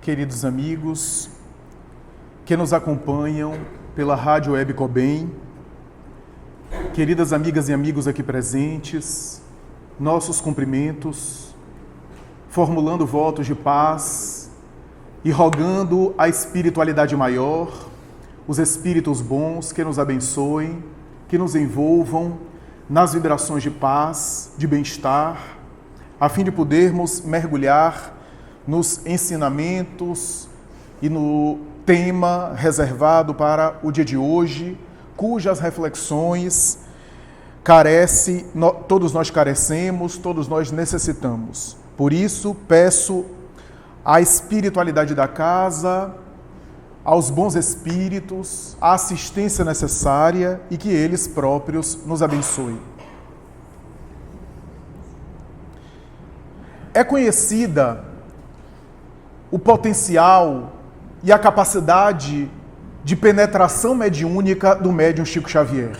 queridos amigos que nos acompanham pela Rádio Web Cobem, queridas amigas e amigos aqui presentes, nossos cumprimentos, formulando votos de paz e rogando a espiritualidade maior, os espíritos bons que nos abençoem, que nos envolvam nas vibrações de paz, de bem-estar, a fim de podermos mergulhar nos ensinamentos e no tema reservado para o dia de hoje, cujas reflexões todos nós carecemos, todos nós necessitamos. Por isso, peço à espiritualidade da casa, aos bons espíritos, a assistência necessária e que eles próprios nos abençoem. É conhecida o potencial e a capacidade de penetração mediúnica do médium Chico Xavier.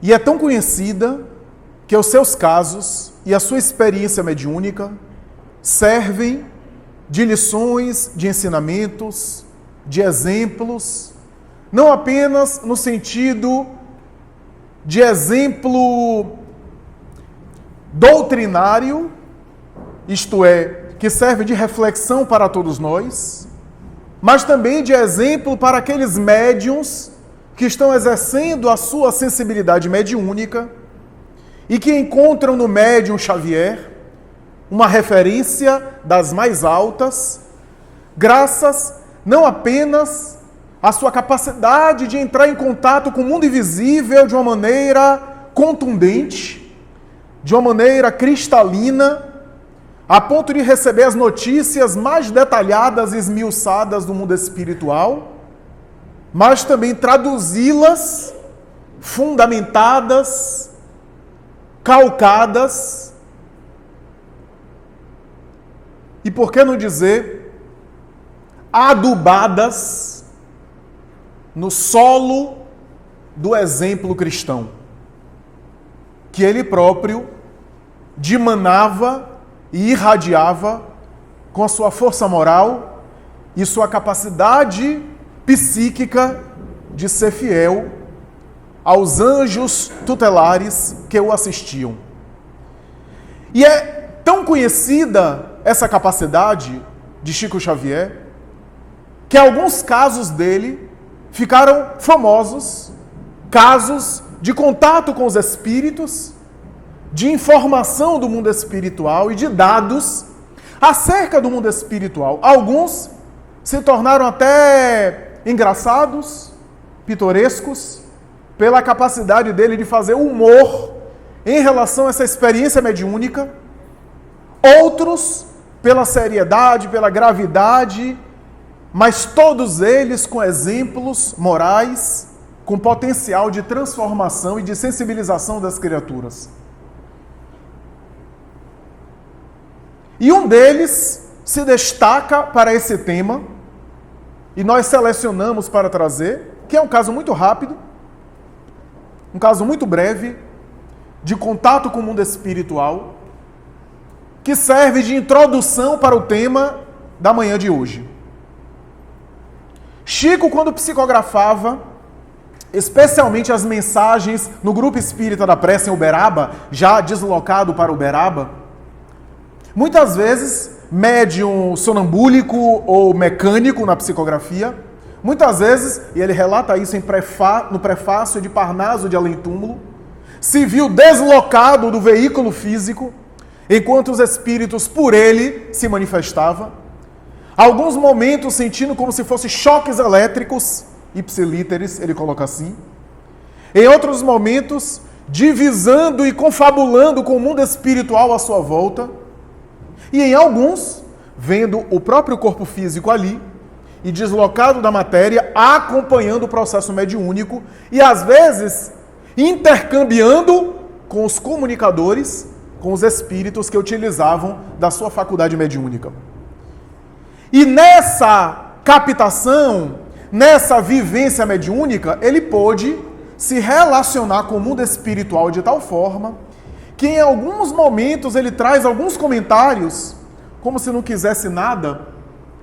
E é tão conhecida que os seus casos e a sua experiência mediúnica servem de lições, de ensinamentos, de exemplos, não apenas no sentido de exemplo doutrinário, isto é, que serve de reflexão para todos nós, mas também de exemplo para aqueles médiuns que estão exercendo a sua sensibilidade mediúnica e que encontram no médium Xavier uma referência das mais altas, graças não apenas à sua capacidade de entrar em contato com o mundo invisível de uma maneira contundente, de uma maneira cristalina, a ponto de receber as notícias mais detalhadas e esmiuçadas do mundo espiritual, mas também traduzi-las, fundamentadas, calcadas, e por que não dizer, adubadas no solo do exemplo cristão, que ele próprio dimanava e irradiava com a sua força moral e sua capacidade psíquica de ser fiel aos anjos tutelares que o assistiam. E é tão conhecida essa capacidade de Chico Xavier que alguns casos dele ficaram famosos, casos de contato com os espíritos, de informação do mundo espiritual e de dados acerca do mundo espiritual. Alguns se tornaram até engraçados, pitorescos, pela capacidade dele de fazer humor em relação a essa experiência mediúnica. Outros, pela seriedade, pela gravidade, mas todos eles com exemplos morais, com potencial de transformação e de sensibilização das criaturas. E um deles se destaca para esse tema, e nós selecionamos para trazer, que é um caso muito rápido, um caso muito breve, de contato com o mundo espiritual, que serve de introdução para o tema da manhã de hoje. Chico, quando psicografava, especialmente as mensagens no Grupo Espírita da Prece em Uberaba, já deslocado para Uberaba, muitas vezes, médium sonambúlico ou mecânico na psicografia, muitas vezes, e ele relata isso no prefácio de Parnaso de Além Túmulo, se viu deslocado do veículo físico, enquanto os espíritos por ele se manifestavam, alguns momentos sentindo como se fossem choques elétricos, ipsilíteres, ele coloca assim, em outros momentos, divisando e confabulando com o mundo espiritual à sua volta, e em alguns, vendo o próprio corpo físico ali, e deslocado da matéria, acompanhando o processo mediúnico, e às vezes, intercambiando com os comunicadores, com os espíritos que utilizavam da sua faculdade mediúnica. E nessa captação, nessa vivência mediúnica, ele pôde se relacionar com o mundo espiritual de tal forma que em alguns momentos ele traz alguns comentários como se não quisesse nada,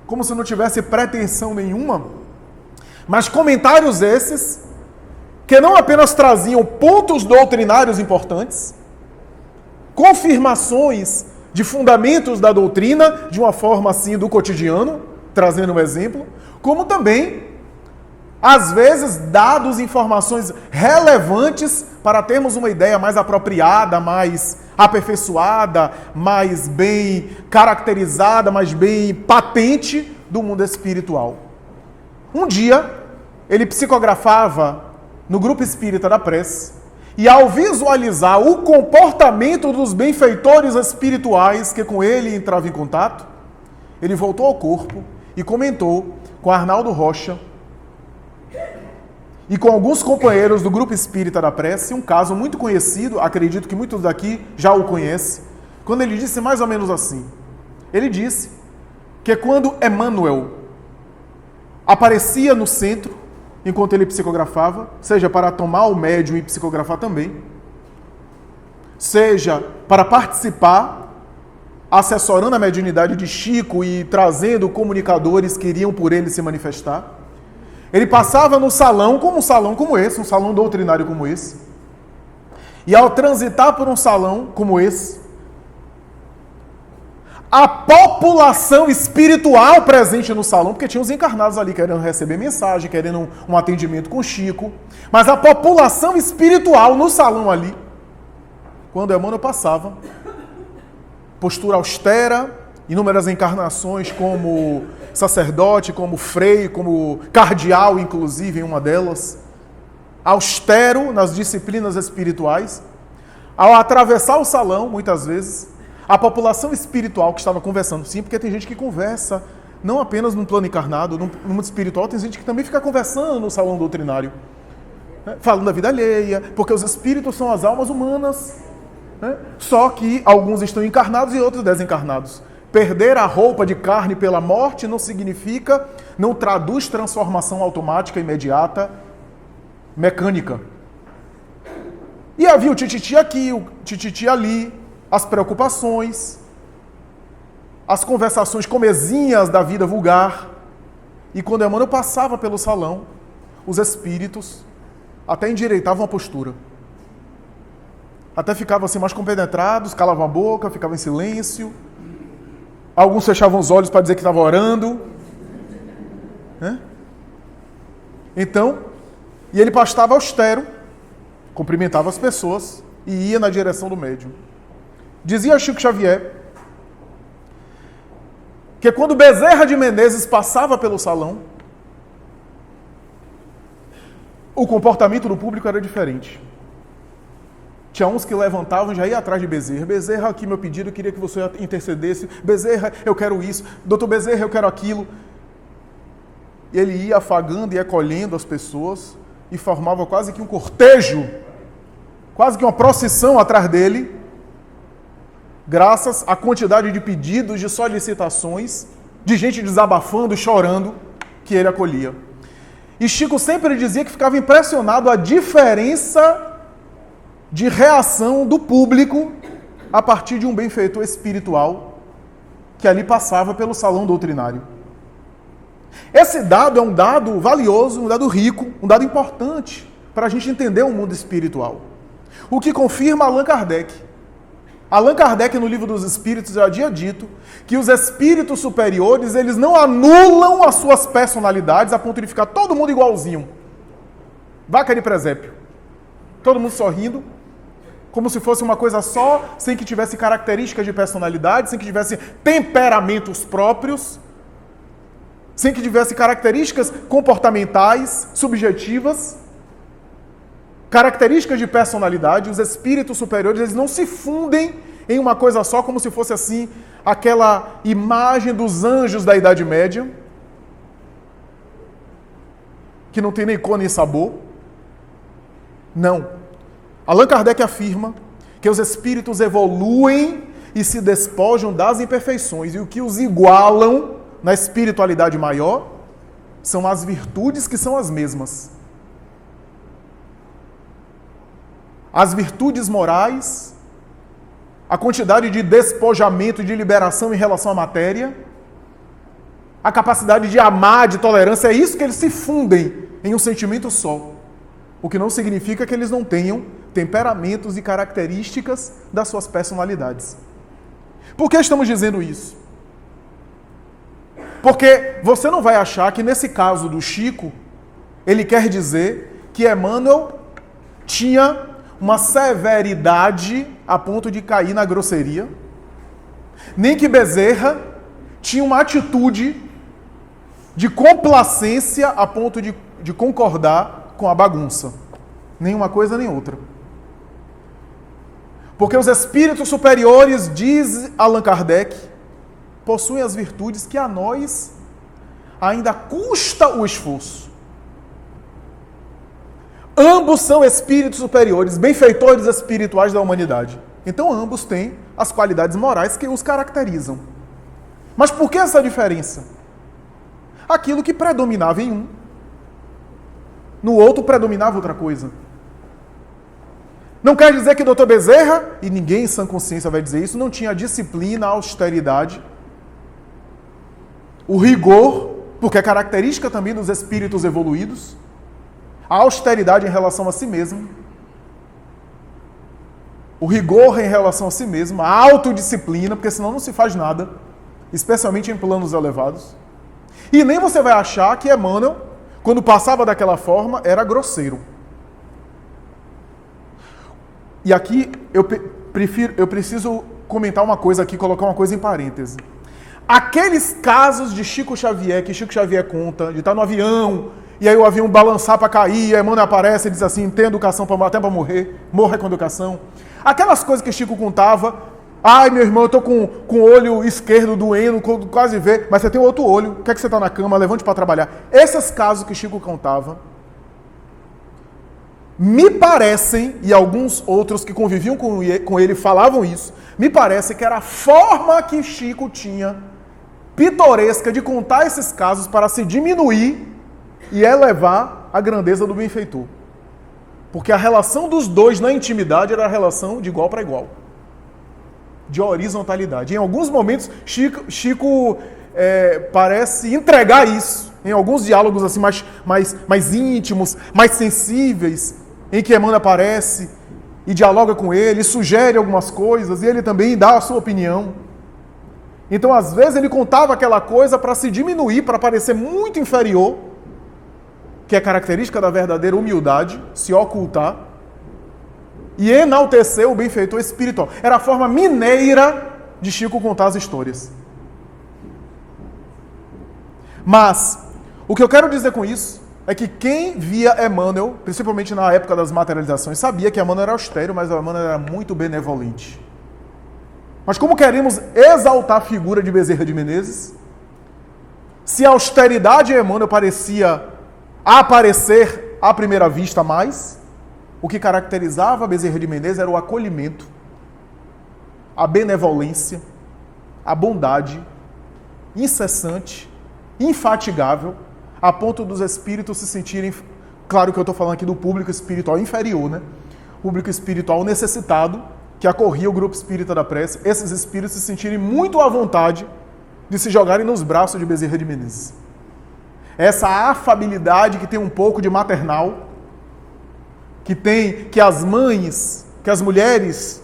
como se não tivesse pretensão nenhuma, mas comentários esses que não apenas traziam pontos doutrinários importantes, confirmações de fundamentos da doutrina, de uma forma assim do cotidiano, trazendo um exemplo, como também, às vezes, dados informações relevantes para termos uma ideia mais apropriada, mais aperfeiçoada, mais bem caracterizada, mais bem patente do mundo espiritual. Um dia, ele psicografava no grupo espírita da prece, e ao visualizar o comportamento dos benfeitores espirituais que com ele entrava em contato, ele voltou ao corpo e comentou com Arnaldo Rocha e com alguns companheiros do grupo espírita da prece um caso muito conhecido, acredito que muitos daqui já o conhecem, quando ele disse mais ou menos assim. Ele disse que quando Emmanuel aparecia no centro, enquanto ele psicografava, seja para tomar o médium e psicografar também, seja para participar, assessorando a mediunidade de Chico e trazendo comunicadores que iriam por ele se manifestar, ele passava no salão, como um salão como esse, um salão doutrinário como esse, e ao transitar por um salão como esse, a população espiritual presente no salão, porque tinha os encarnados ali querendo receber mensagem, querendo um atendimento com Chico, mas a população espiritual no salão ali, quando Emmanuel passava, postura austera, inúmeras encarnações como sacerdote, como frei, como cardeal, inclusive, em uma delas, austero nas disciplinas espirituais, ao atravessar o salão, muitas vezes, a população espiritual que estava conversando, sim, porque tem gente que conversa, não apenas no plano encarnado, no mundo espiritual, tem gente que também fica conversando no salão doutrinário, né? Falando da vida alheia, porque os espíritos são as almas humanas, né? Só que alguns estão encarnados e outros desencarnados. Perder a roupa de carne pela morte não significa, não traduz transformação automática, imediata, mecânica. E havia o tititi aqui, o tititi ali, as preocupações, as conversações comezinhas da vida vulgar. E quando Emmanuel passava pelo salão, os espíritos até endireitavam a postura. Até ficavam assim mais compenetrados, calavam a boca, ficavam em silêncio. Alguns fechavam os olhos para dizer que estavam orando. Né? Então, e ele pastava austero, cumprimentava as pessoas e ia na direção do médium. Dizia Chico Xavier que quando Bezerra de Menezes passava pelo salão, o comportamento do público era diferente. Tinha uns que levantavam e já ia atrás de Bezerra. Bezerra, aqui meu pedido, eu queria que você intercedesse. Bezerra, eu quero isso. Doutor Bezerra, eu quero aquilo. E ele ia afagando e acolhendo as pessoas e formava quase que um cortejo, quase que uma procissão atrás dele, graças à quantidade de pedidos, de solicitações, de gente desabafando e chorando que ele acolhia. E Chico sempre dizia que ficava impressionado a diferença de reação do público a partir de um benfeitor espiritual que ali passava pelo salão doutrinário. Esse dado é um dado valioso, um dado rico, um dado importante para a gente entender o mundo espiritual. O que confirma Allan Kardec. Allan Kardec, no Livro dos Espíritos, já havia dito que os espíritos superiores, eles não anulam as suas personalidades a ponto de ficar todo mundo igualzinho. Vaca de presépio. Todo mundo sorrindo, como se fosse uma coisa só, sem que tivesse características de personalidade, sem que tivesse temperamentos próprios, sem que tivesse características comportamentais, subjetivas, características de personalidade. Os espíritos superiores, eles não se fundem em uma coisa só, como se fosse assim, aquela imagem dos anjos da Idade Média, que não tem nem cor nem sabor. Não. Allan Kardec afirma que os espíritos evoluem e se despojam das imperfeições, e o que os igualam na espiritualidade maior são as virtudes que são as mesmas. As virtudes morais, a quantidade de despojamento, de liberação em relação à matéria, a capacidade de amar, de tolerância, é isso que eles se fundem em um sentimento só. O que não significa que eles não tenham temperamentos e características das suas personalidades. Por que estamos dizendo isso? Porque você não vai achar que nesse caso do Chico, ele quer dizer que Emmanuel tinha uma severidade a ponto de cair na grosseria, nem que Bezerra tinha uma atitude de complacência a ponto de concordar com a bagunça. Nem uma coisa nem outra. Porque os espíritos superiores, diz Allan Kardec, possuem as virtudes que a nós ainda custa o esforço. Ambos são espíritos superiores, benfeitores espirituais da humanidade. Então ambos têm as qualidades morais que os caracterizam. Mas por que essa diferença? Aquilo que predominava em um, no outro predominava outra coisa. Não quer dizer que Dr. Bezerra, e ninguém em sã consciência vai dizer isso, não tinha a disciplina, a austeridade, o rigor, porque é característica também dos espíritos evoluídos, a austeridade em relação a si mesmo, o rigor em relação a si mesmo, a autodisciplina, porque senão não se faz nada, especialmente em planos elevados. E nem você vai achar que Emmanuel, quando passava daquela forma, era grosseiro. E aqui eu preciso comentar uma coisa aqui, colocar uma coisa em parêntese. Aqueles casos de Chico Xavier, que Chico Xavier conta, de estar no avião, e aí o avião balançar para cair, a Emmanuel aparece e diz assim, tem educação até para morrer, morra com educação. Aquelas coisas que Chico contava, ai meu irmão, eu estou com o olho esquerdo doendo, quase vê, mas você tem outro olho, quer que você está na cama, levante para trabalhar. Esses casos que Chico contava, me parecem, e alguns outros que conviviam com ele falavam isso, me parece que era a forma que Chico tinha, pitoresca, de contar esses casos para se diminuir e elevar a grandeza do benfeitor. Porque a relação dos dois na intimidade era a relação de igual para igual. De horizontalidade. Em alguns momentos, Chico parece entregar isso. Em alguns diálogos assim mais íntimos, mais sensíveis, em que Emmanuel aparece e dialoga com ele, sugere algumas coisas, e ele também dá a sua opinião. Então, às vezes, ele contava aquela coisa para se diminuir, para parecer muito inferior, que é característica da verdadeira humildade, se ocultar, e enaltecer o benfeitor espiritual. Era a forma mineira de Chico contar as histórias. Mas, o que eu quero dizer com isso é que quem via Emmanuel, principalmente na época das materializações, sabia que Emmanuel era austero, mas Emmanuel era muito benevolente. Mas como queremos exaltar a figura de Bezerra de Menezes, se a austeridade em Emmanuel parecia aparecer à primeira vista mais, o que caracterizava Bezerra de Menezes era o acolhimento, a benevolência, a bondade incessante, infatigável, a ponto dos espíritos se sentirem, claro que eu estou falando aqui do público espiritual inferior, né? Público espiritual necessitado, que acorria o grupo espírita da prece, esses espíritos se sentirem muito à vontade de se jogarem nos braços de Bezerra de Menezes. Essa afabilidade que tem um pouco de maternal, que as mães, que as mulheres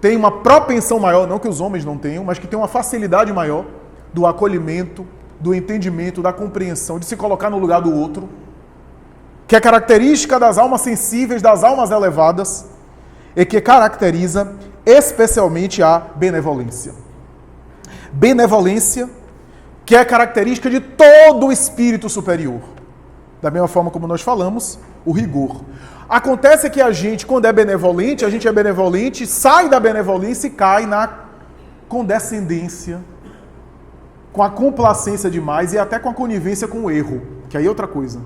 têm uma propensão maior, não que os homens não tenham, mas que tem uma facilidade maior do acolhimento, do entendimento, da compreensão, de se colocar no lugar do outro, que é característica das almas sensíveis, das almas elevadas, e que caracteriza especialmente a benevolência. Benevolência, que é característica de todo o espírito superior. Da mesma forma como nós falamos, o rigor. Acontece que a gente, quando é benevolente, sai da benevolência e cai na condescendência, com a complacência demais e até com a conivência com o erro, que aí é outra coisa.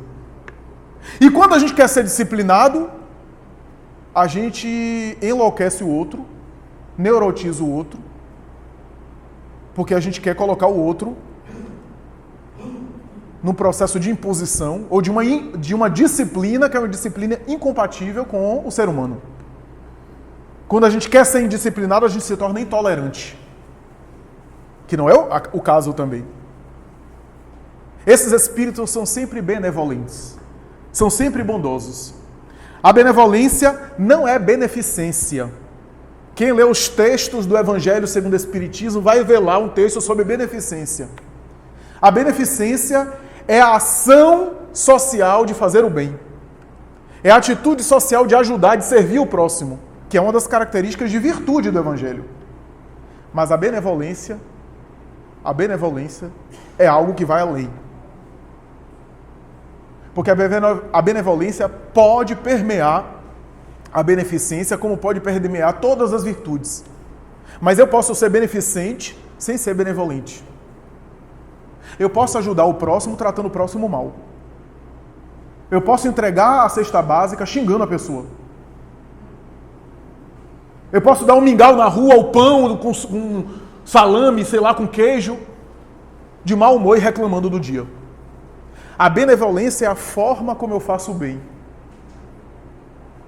E quando a gente quer ser disciplinado, a gente enlouquece o outro, neurotiza o outro, porque a gente quer colocar o outro num processo de imposição ou de uma disciplina que é uma disciplina incompatível com o ser humano. Quando a gente quer ser indisciplinado, a gente se torna intolerante. Que não é o caso também. Esses espíritos são sempre benevolentes. São sempre bondosos. A benevolência não é beneficência. Quem lê os textos do Evangelho segundo o Espiritismo vai ver lá um texto sobre beneficência. A beneficência é a ação social de fazer o bem. É a atitude social de ajudar, de servir o próximo, que é uma das características de virtude do Evangelho. Mas a benevolência é algo que vai além. Porque a benevolência pode permear a beneficência, como pode permear todas as virtudes. Mas eu posso ser beneficente sem ser benevolente. Eu posso ajudar o próximo tratando o próximo mal. Eu posso entregar a cesta básica xingando a pessoa. Eu posso dar um mingau na rua, o pão com salame, sei lá, com queijo, de mau humor e reclamando do dia. A benevolência é a forma como eu faço o bem.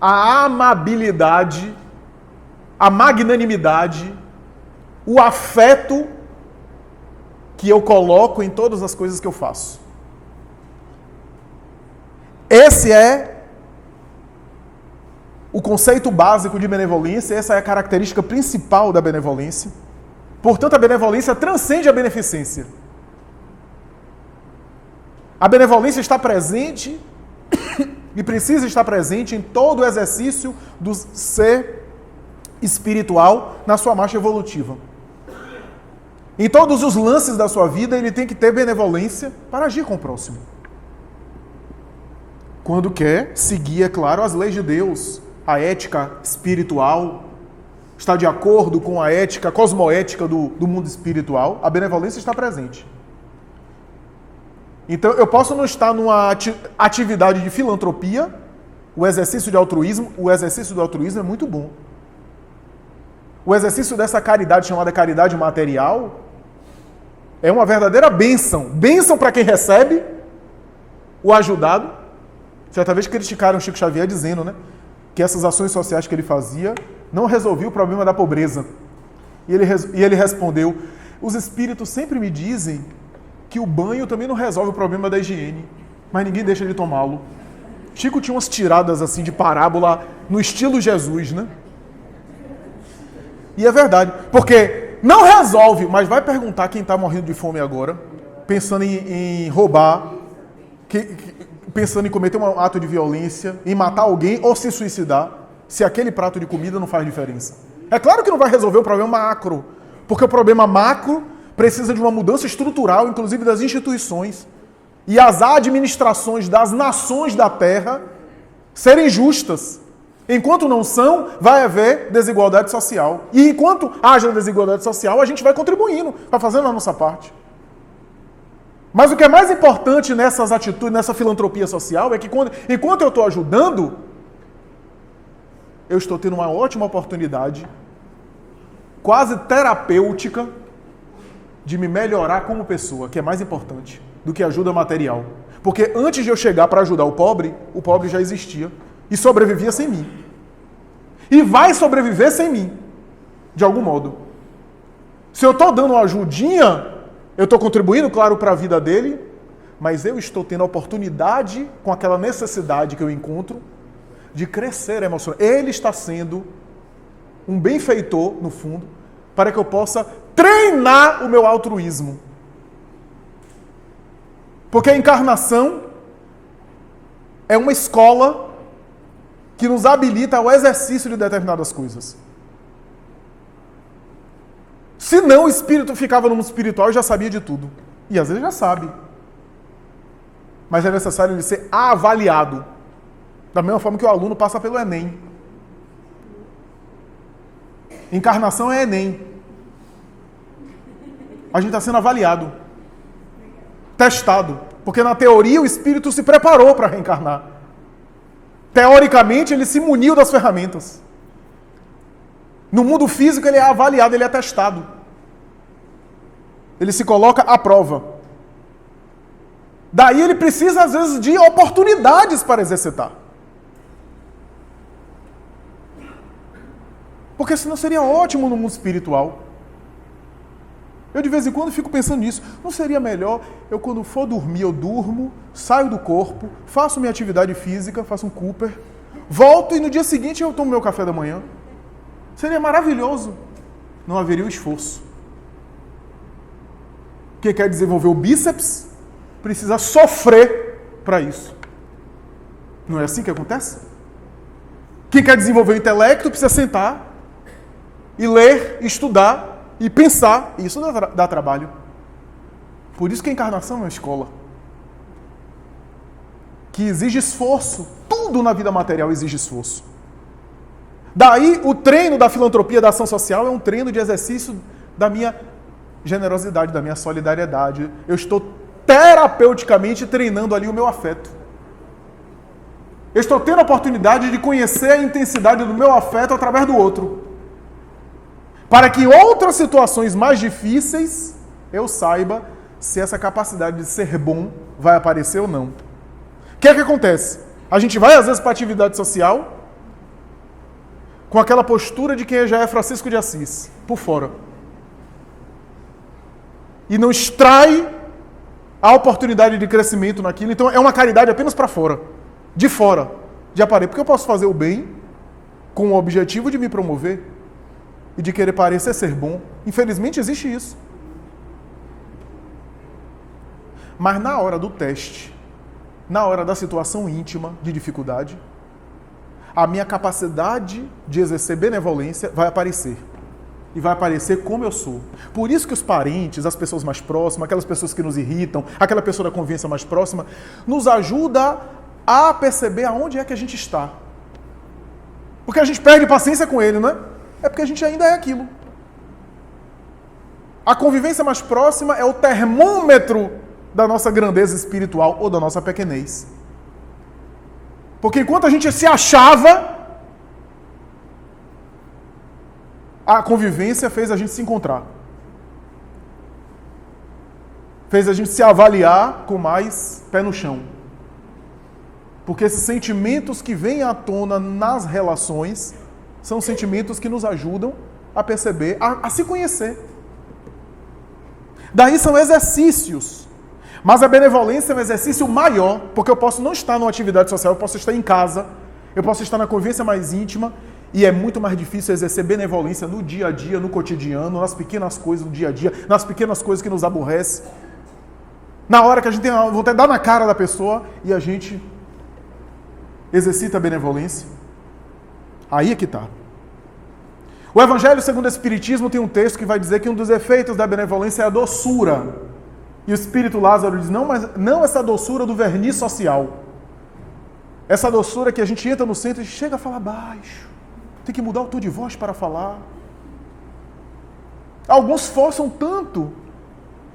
A amabilidade, a magnanimidade, o afeto que eu coloco em todas as coisas que eu faço. Esse é o conceito básico de benevolência, essa é a característica principal da benevolência. Portanto, a benevolência transcende a beneficência. A benevolência está presente e precisa estar presente em todo o exercício do ser espiritual na sua marcha evolutiva. Em todos os lances da sua vida, ele tem que ter benevolência para agir com o próximo. Quando quer seguir, é claro, as leis de Deus, a ética espiritual, está de acordo com a ética cosmoética do mundo espiritual, a benevolência está presente. Então, eu posso não estar numa atividade de filantropia, o exercício de altruísmo, o exercício do altruísmo é muito bom. O exercício dessa caridade chamada caridade material é uma verdadeira bênção. Bênção para quem recebe, o ajudado. Certa vez criticaram Chico Xavier dizendo, né, que essas ações sociais que ele fazia não resolviam o problema da pobreza. E ele respondeu, os espíritos sempre me dizem que o banho também não resolve o problema da higiene, mas ninguém deixa de tomá-lo. Chico tinha umas tiradas assim de parábola no estilo Jesus, né? E é verdade, porque não resolve, mas vai perguntar quem está morrendo de fome agora, pensando em roubar, pensando em cometer um ato de violência, em matar alguém ou se suicidar, se aquele prato de comida não faz diferença. É claro que não vai resolver o problema macro, porque o problema macro precisa de uma mudança estrutural, inclusive das instituições, e as administrações das nações da Terra serem justas. Enquanto não são, vai haver desigualdade social. E enquanto haja desigualdade social, a gente vai contribuindo, vai fazendo a nossa parte. Mas o que é mais importante nessas atitudes, nessa filantropia social, é que enquanto eu estou ajudando, eu estou tendo uma ótima oportunidade, quase terapêutica, de me melhorar como pessoa, que é mais importante do que ajuda material. Porque antes de eu chegar para ajudar o pobre já existia e sobrevivia sem mim. E vai sobreviver sem mim, de algum modo. Se eu estou dando uma ajudinha, eu estou contribuindo, claro, para a vida dele, mas eu estou tendo a oportunidade, com aquela necessidade que eu encontro, de crescer emocionalmente. Ele está sendo um benfeitor, no fundo, para que eu possa treinar o meu altruísmo. Porque a encarnação é uma escola que nos habilita ao exercício de determinadas coisas. Se não, o espírito ficava no mundo espiritual e já sabia de tudo. E às vezes já sabe. Mas é necessário ele ser avaliado. Da mesma forma que o aluno passa pelo Enem. Encarnação é Enem. A gente está sendo avaliado. Testado. Porque na teoria o espírito se preparou para reencarnar. Teoricamente ele se muniu das ferramentas. No mundo físico ele é avaliado, ele é testado. Ele se coloca à prova. Daí ele precisa às vezes de oportunidades para exercitar. Porque senão seria ótimo no mundo espiritual. Eu de vez em quando fico pensando nisso. Não seria melhor eu, quando for dormir, eu durmo, saio do corpo, faço minha atividade física, faço um Cooper, volto e no dia seguinte eu tomo meu café da manhã? Seria maravilhoso. Não haveria o esforço. Quem quer desenvolver o bíceps precisa sofrer para isso. Não é assim que acontece? Quem quer desenvolver o intelecto precisa sentar e ler, estudar e pensar. Isso dá trabalho. Por isso que a encarnação é uma escola que exige esforço. Tudo na vida material exige esforço. Daí o treino da filantropia, da ação social, é um treino de exercício da minha generosidade, da minha solidariedade. Eu estou terapeuticamente treinando ali o meu afeto. Eu estou tendo a oportunidade de conhecer a intensidade do meu afeto através do outro. Para que em outras situações mais difíceis, eu saiba se essa capacidade de ser bom vai aparecer ou não. O que é que acontece? A gente vai às vezes para a atividade social com aquela postura de quem já é Francisco de Assis, por fora. E não extrai a oportunidade de crescimento naquilo. Então é uma caridade apenas para fora. De fora, de aparelho. Porque eu posso fazer o bem com o objetivo de me promover e de querer parecer ser bom. Infelizmente existe isso. Mas na hora do teste, na hora da situação íntima de dificuldade, a minha capacidade de exercer benevolência vai aparecer. E vai aparecer como eu sou. Por isso que os parentes, as pessoas mais próximas, aquelas pessoas que nos irritam, aquela pessoa da convivência mais próxima, nos ajuda a perceber aonde é que a gente está. Porque a gente perde paciência com ele, não é? É porque a gente ainda é aquilo. A convivência mais próxima é o termômetro da nossa grandeza espiritual ou da nossa pequenez. Porque enquanto a gente se achava, a convivência fez a gente se encontrar. Fez a gente se avaliar com mais pé no chão. Porque esses sentimentos que vêm à tona nas relações são sentimentos que nos ajudam a perceber, a se conhecer. Daí são exercícios. Mas a benevolência é um exercício maior, porque eu posso não estar numa atividade social, eu posso estar em casa, eu posso estar na convivência mais íntima, e é muito mais difícil exercer benevolência no dia a dia, no cotidiano, nas pequenas coisas do dia a dia, nas pequenas coisas que nos aborrecem. Na hora que a gente tem vontade de dar na cara da pessoa e a gente exercita a benevolência. Aí é que está. O Evangelho segundo o Espiritismo tem um texto que vai dizer que um dos efeitos da benevolência é a doçura. E o Espírito Lázaro diz, não, mas não essa doçura do verniz social. Essa doçura que a gente entra no centro e chega a falar baixo. Tem que mudar o tom de voz para falar. Alguns forçam tanto,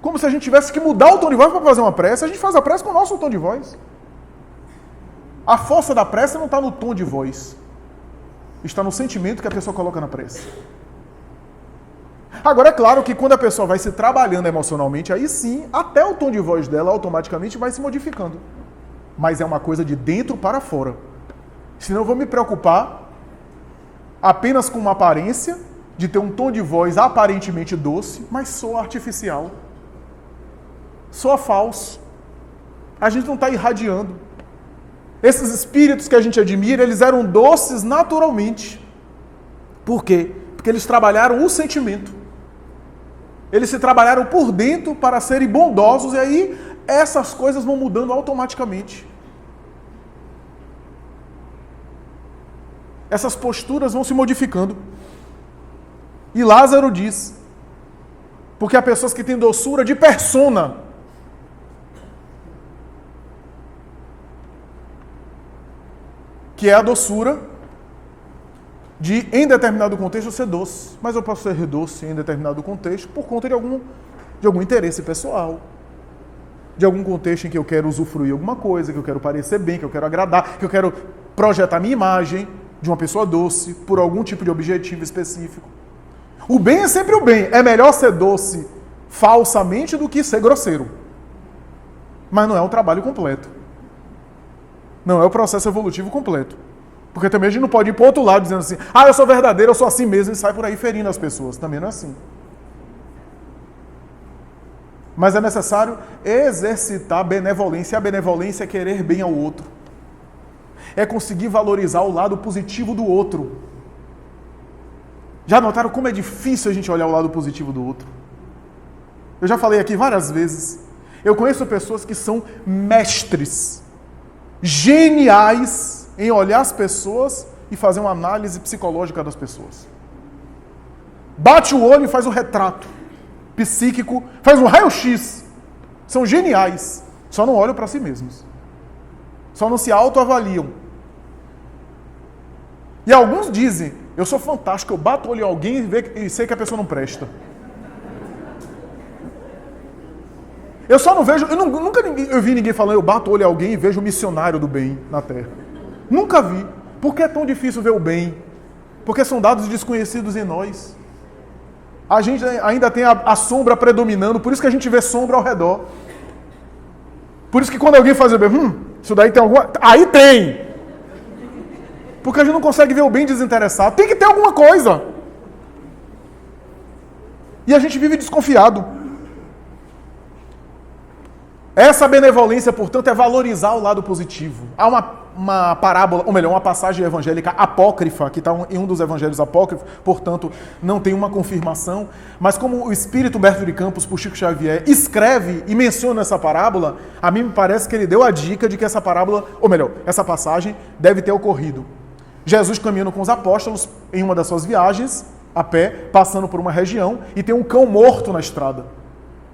como se a gente tivesse que mudar o tom de voz para fazer uma prece. A gente faz a prece com o nosso tom de voz. A força da prece não está no tom de voz. Está no sentimento que a pessoa coloca na prece. Agora, é claro que quando a pessoa vai se trabalhando emocionalmente, aí sim, até o tom de voz dela automaticamente vai se modificando. Mas é uma coisa de dentro para fora. Senão eu vou me preocupar apenas com uma aparência, de ter um tom de voz aparentemente doce, mas soa artificial. Soa falso. A gente não está irradiando. Esses espíritos que a gente admira, eles eram doces naturalmente. Por quê? Porque eles trabalharam o sentimento. Eles se trabalharam por dentro para serem bondosos e aí essas coisas vão mudando automaticamente. Essas posturas vão se modificando. E Lázaro diz, porque há pessoas que têm doçura de persona. Que é a doçura de, em determinado contexto, ser doce. Mas eu posso ser doce em determinado contexto por conta de algum interesse pessoal. De algum contexto em que eu quero usufruir alguma coisa, que eu quero parecer bem, que eu quero agradar, que eu quero projetar minha imagem de uma pessoa doce por algum tipo de objetivo específico. O bem é sempre o bem. É melhor ser doce falsamente do que ser grosseiro. Mas não é um trabalho completo. Não é o processo evolutivo completo. Porque também a gente não pode ir para o outro lado dizendo assim, eu sou verdadeiro, eu sou assim mesmo, e sai por aí ferindo as pessoas. Também não é assim. Mas é necessário exercitar a benevolência. E a benevolência é querer bem ao outro. É conseguir valorizar o lado positivo do outro. Já notaram como é difícil a gente olhar o lado positivo do outro? Eu já falei aqui várias vezes. Eu conheço pessoas que são mestres, geniais em olhar as pessoas e fazer uma análise psicológica das pessoas. Bate o olho e faz um retrato psíquico, faz um raio-x. São geniais. Só não olham para si mesmos. Só não se autoavaliam. E alguns dizem, eu sou fantástico, eu bato o olho em alguém e sei que a pessoa não presta. Eu só não vejo, nunca vi ninguém falando, eu bato o olho em alguém e vejo o missionário do bem na Terra. Nunca vi. Por que é tão difícil ver o bem? Porque são dados desconhecidos em nós. A gente ainda tem a sombra predominando, por isso que a gente vê sombra ao redor. Por isso que quando alguém faz o bem, isso daí tem alguma... Aí tem! Porque a gente não consegue ver o bem desinteressado. Tem que ter alguma coisa. E a gente vive desconfiado. Essa benevolência, portanto, é valorizar o lado positivo. Há uma parábola, ou melhor, uma passagem evangélica apócrifa, que está em um dos evangelhos apócrifos, portanto, não tem uma confirmação, mas como o espírito Humberto de Campos, por Chico Xavier, escreve e menciona essa parábola, a mim me parece que ele deu a dica de que essa parábola, ou melhor, essa passagem deve ter ocorrido. Jesus caminhando com os apóstolos em uma das suas viagens, a pé, passando por uma região, e tem um cão morto na estrada.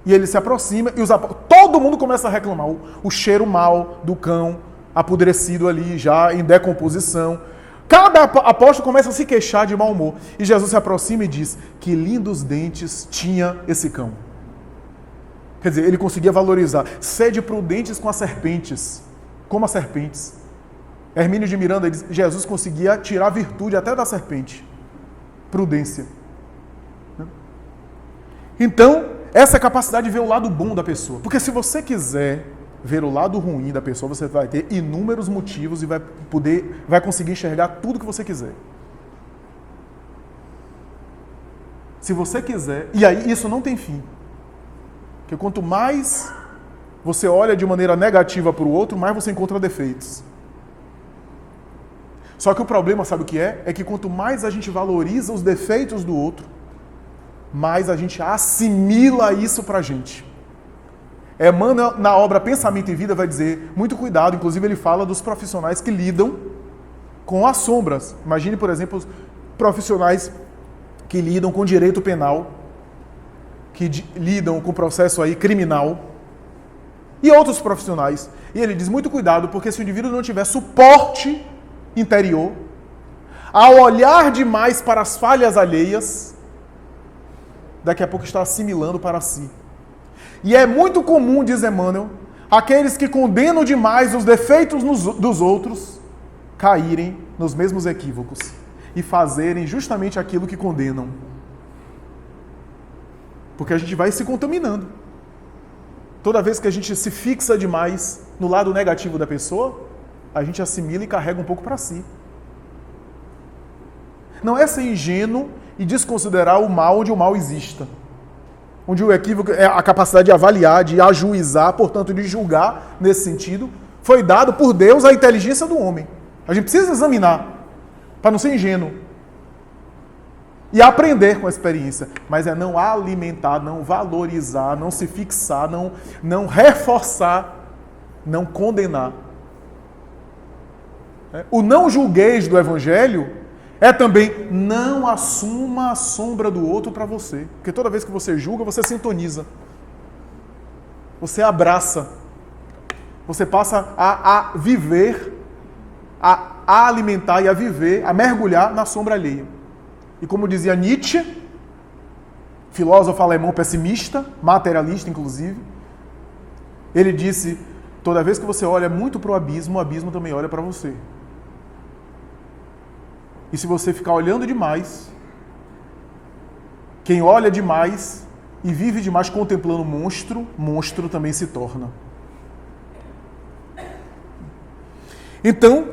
E ele se aproxima e todo mundo começa a reclamar. O cheiro mau do cão, apodrecido ali, já em decomposição. Cada apóstolo começa a se queixar de mau humor. E Jesus se aproxima e diz, que lindos dentes tinha esse cão. Quer dizer, ele conseguia valorizar. Sede prudentes com as serpentes. Como as serpentes. Hermínio de Miranda diz, Jesus conseguia tirar virtude até da serpente. Prudência. Então, essa é a capacidade de ver o lado bom da pessoa. Porque se você quiser ver o lado ruim da pessoa, você vai ter inúmeros motivos e vai conseguir enxergar tudo que você quiser. Se você quiser, e aí isso não tem fim. Porque quanto mais você olha de maneira negativa para o outro, mais você encontra defeitos. Só que o problema, sabe o que é? É que quanto mais a gente valoriza os defeitos do outro, mais a gente assimila isso pra gente. Emmanuel, na obra Pensamento e Vida, vai dizer, muito cuidado, inclusive ele fala dos profissionais que lidam com as sombras. Imagine, por exemplo, os profissionais que lidam com direito penal, que lidam com processo aí criminal, e outros profissionais. E ele diz, muito cuidado, porque se o indivíduo não tiver suporte interior, ao olhar demais para as falhas alheias, daqui a pouco está assimilando para si. E é muito comum, diz Emmanuel, aqueles que condenam demais os defeitos dos outros, caírem nos mesmos equívocos e fazerem justamente aquilo que condenam. Porque a gente vai se contaminando. Toda vez que a gente se fixa demais no lado negativo da pessoa, a gente assimila e carrega um pouco para si. Não é ser ingênuo e desconsiderar o mal onde o mal exista. Onde o equívoco é a capacidade de avaliar, de ajuizar, portanto, de julgar, nesse sentido, foi dado por Deus à inteligência do homem. A gente precisa examinar, para não ser ingênuo. E aprender com a experiência. Mas é não alimentar, não valorizar, não se fixar, não reforçar, não condenar. O não julgueis do Evangelho é também, não assuma a sombra do outro para você. Porque toda vez que você julga, você sintoniza. Você abraça. Você passa a viver, a alimentar e a viver, a mergulhar na sombra alheia. E como dizia Nietzsche, filósofo alemão pessimista, materialista inclusive, ele disse, toda vez que você olha muito para o abismo também olha para você. E se você ficar olhando demais, quem olha demais e vive demais contemplando monstro também se torna. Então,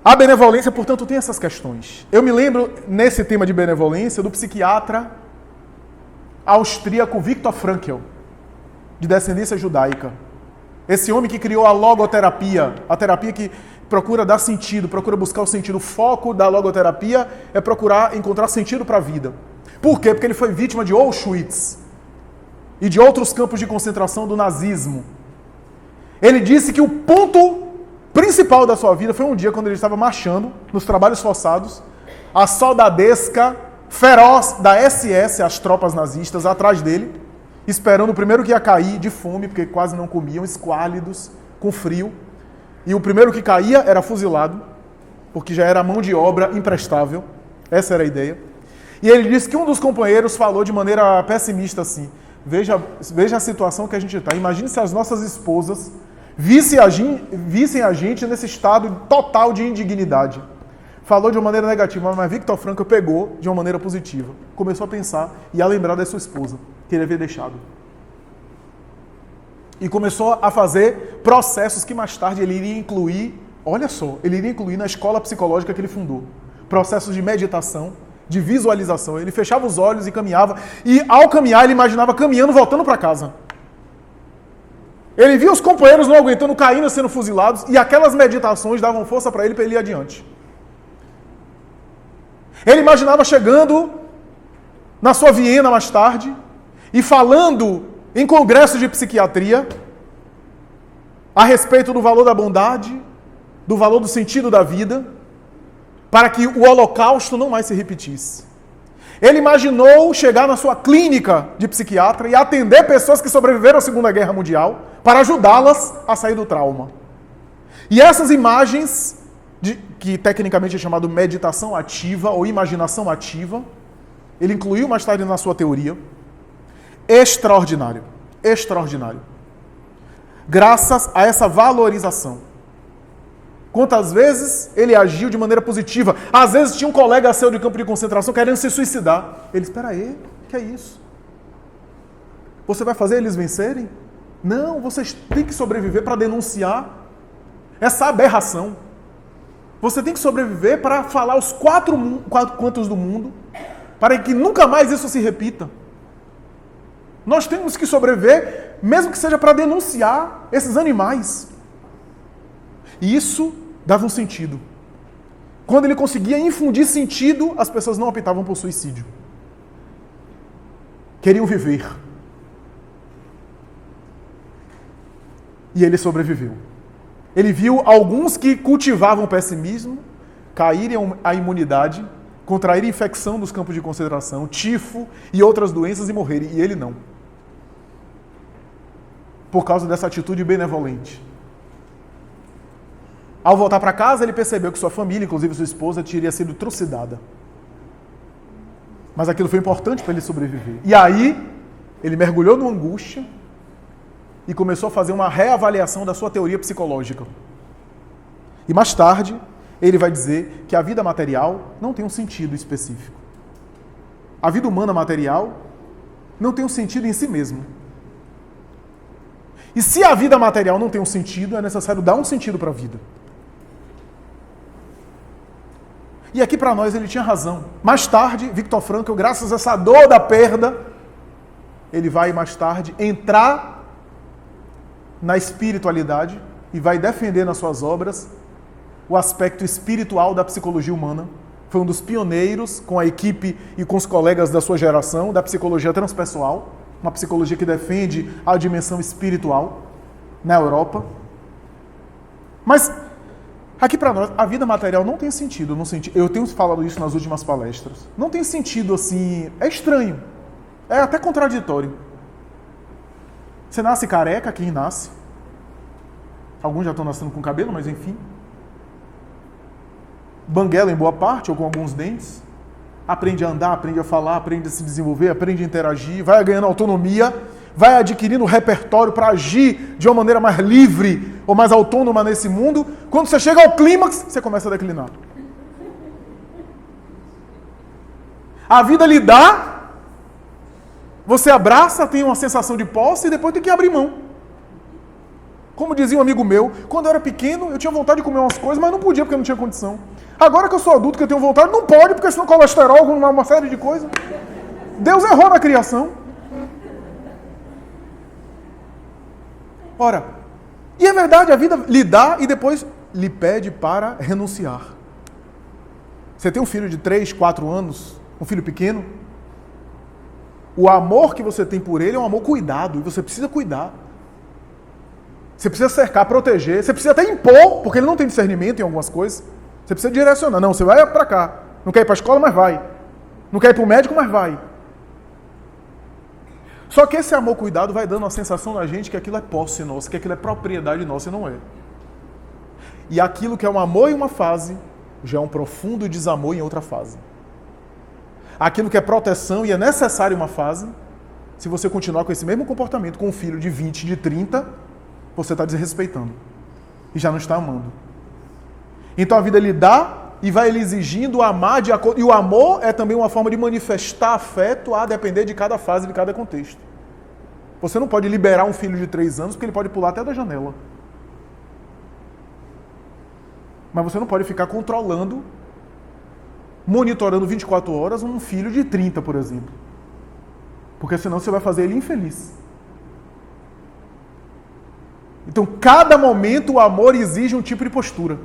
A benevolência, portanto, tem essas questões. Eu me lembro, nesse tema de benevolência, do psiquiatra austríaco Viktor Frankl, de descendência judaica. Esse homem que criou a logoterapia, a terapia que procura dar sentido, procura buscar o sentido. O foco da logoterapia é procurar encontrar sentido para a vida. Por quê? Porque ele foi vítima de Auschwitz e de outros campos de concentração do nazismo. Ele disse que o ponto principal da sua vida foi um dia quando ele estava marchando nos trabalhos forçados, a soldadesca feroz da SS, as tropas nazistas, atrás dele, esperando o primeiro que ia cair de fome, porque quase não comiam, esquálidos, com frio. E o primeiro que caía era fuzilado, porque já era mão de obra imprestável. Essa era a ideia. E ele disse que um dos companheiros falou de maneira pessimista assim: veja a situação que a gente está. Imagine se as nossas esposas vissem a gente nesse estado total de indignidade. Falou de uma maneira negativa, mas Viktor Frankl pegou de uma maneira positiva. Começou a pensar e a lembrar da sua esposa, que ele havia deixado. E começou a fazer processos que mais tarde ele iria incluir, olha só, ele iria incluir na escola psicológica que ele fundou. Processos de meditação, de visualização. Ele fechava os olhos e caminhava, e ao caminhar ele imaginava caminhando, voltando para casa. Ele via os companheiros não aguentando, caindo, sendo fuzilados, e aquelas meditações davam força para ele ir adiante. Ele imaginava chegando na sua Viena mais tarde e falando em congressos de psiquiatria a respeito do valor da bondade, do valor do sentido da vida, para que o Holocausto não mais se repetisse. Ele imaginou chegar na sua clínica de psiquiatra e atender pessoas que sobreviveram à Segunda Guerra Mundial para ajudá-las a sair do trauma. E essas imagens, que tecnicamente é chamado meditação ativa ou imaginação ativa, ele incluiu mais tarde na sua teoria. Extraordinário. Extraordinário. Graças a essa valorização. Quantas vezes ele agiu de maneira positiva? Às vezes tinha um colega seu de campo de concentração querendo se suicidar. Ele, espera aí, que é isso? Você vai fazer eles vencerem? Não, vocês têm que sobreviver para denunciar essa aberração. Você tem que sobreviver para falar aos quatro cantos do mundo, para que nunca mais isso se repita. Nós temos que sobreviver, mesmo que seja para denunciar esses animais. E isso dava um sentido. Quando ele conseguia infundir sentido, as pessoas não optavam por suicídio. Queriam viver. E ele sobreviveu. Ele viu alguns que cultivavam o pessimismo caírem a imunidade, contraírem infecção dos campos de concentração, tifo e outras doenças e morrerem. E ele não. Por causa dessa atitude benevolente. Ao voltar para casa, ele percebeu que sua família, inclusive sua esposa, teria sido trucidada. Mas aquilo foi importante para ele sobreviver. E aí, ele mergulhou numa angústia e começou a fazer uma reavaliação da sua teoria psicológica. E mais tarde, ele vai dizer que a vida material não tem um sentido específico. A vida humana material não tem um sentido em si mesmo. E se a vida material não tem um sentido, é necessário dar um sentido para a vida. E aqui para nós ele tinha razão. Mais tarde, Viktor Frankl, graças a essa dor da perda, ele vai mais tarde entrar na espiritualidade e vai defender nas suas obras o aspecto espiritual da psicologia humana. Foi um dos pioneiros, com a equipe e com os colegas da sua geração, da psicologia transpessoal, uma psicologia que defende a dimensão espiritual na Europa. Mas aqui para nós, a vida material não tem sentido. Eu tenho falado isso nas últimas palestras. Não tem sentido assim, é estranho, é até contraditório. Você nasce careca, quem nasce? Alguns já estão nascendo com cabelo, mas enfim. Banguela em boa parte, ou com alguns dentes. Aprende a andar, aprende a falar, aprende a se desenvolver, aprende a interagir, vai ganhando autonomia, vai adquirindo repertório para agir de uma maneira mais livre ou mais autônoma nesse mundo. Quando você chega ao clímax, você começa a declinar. A vida lhe dá, você abraça, tem uma sensação de posse e depois tem que abrir mão. Como dizia um amigo meu, quando eu era pequeno, eu tinha vontade de comer umas coisas, mas não podia porque eu não tinha condição. Agora que eu sou adulto, que eu tenho vontade, não pode, porque senão colesterol, uma série de coisas. Deus errou na criação. Ora, e é verdade, a vida lhe dá e depois lhe pede para renunciar. Você tem um filho de 3, 4 anos, um filho pequeno, o amor que você tem por ele é um amor cuidado, e você precisa cuidar. Você precisa cercar, proteger, você precisa até impor, porque ele não tem discernimento em algumas coisas. Você precisa direcionar. Não, você vai para cá. Não quer ir para a escola, mas vai. Não quer ir para o médico, mas vai. Só que esse amor cuidado vai dando a sensação na gente que aquilo é posse nossa, que aquilo é propriedade nossa, e não é. E aquilo que é um amor em uma fase, já é um profundo desamor em outra fase. Aquilo que é proteção e é necessário em uma fase, se você continuar com esse mesmo comportamento com um filho de 20, de 30, você está desrespeitando. E já não está amando. Então a vida lhe dá e vai lhe exigindo amar de acordo. E o amor é também uma forma de manifestar afeto a depender de cada fase, de cada contexto. Você não pode liberar um filho de 3 anos porque ele pode pular até da janela. Mas você não pode ficar controlando, monitorando 24 horas um filho de 30, por exemplo. Porque senão você vai fazer ele infeliz. Então, cada momento o amor exige um tipo de postura.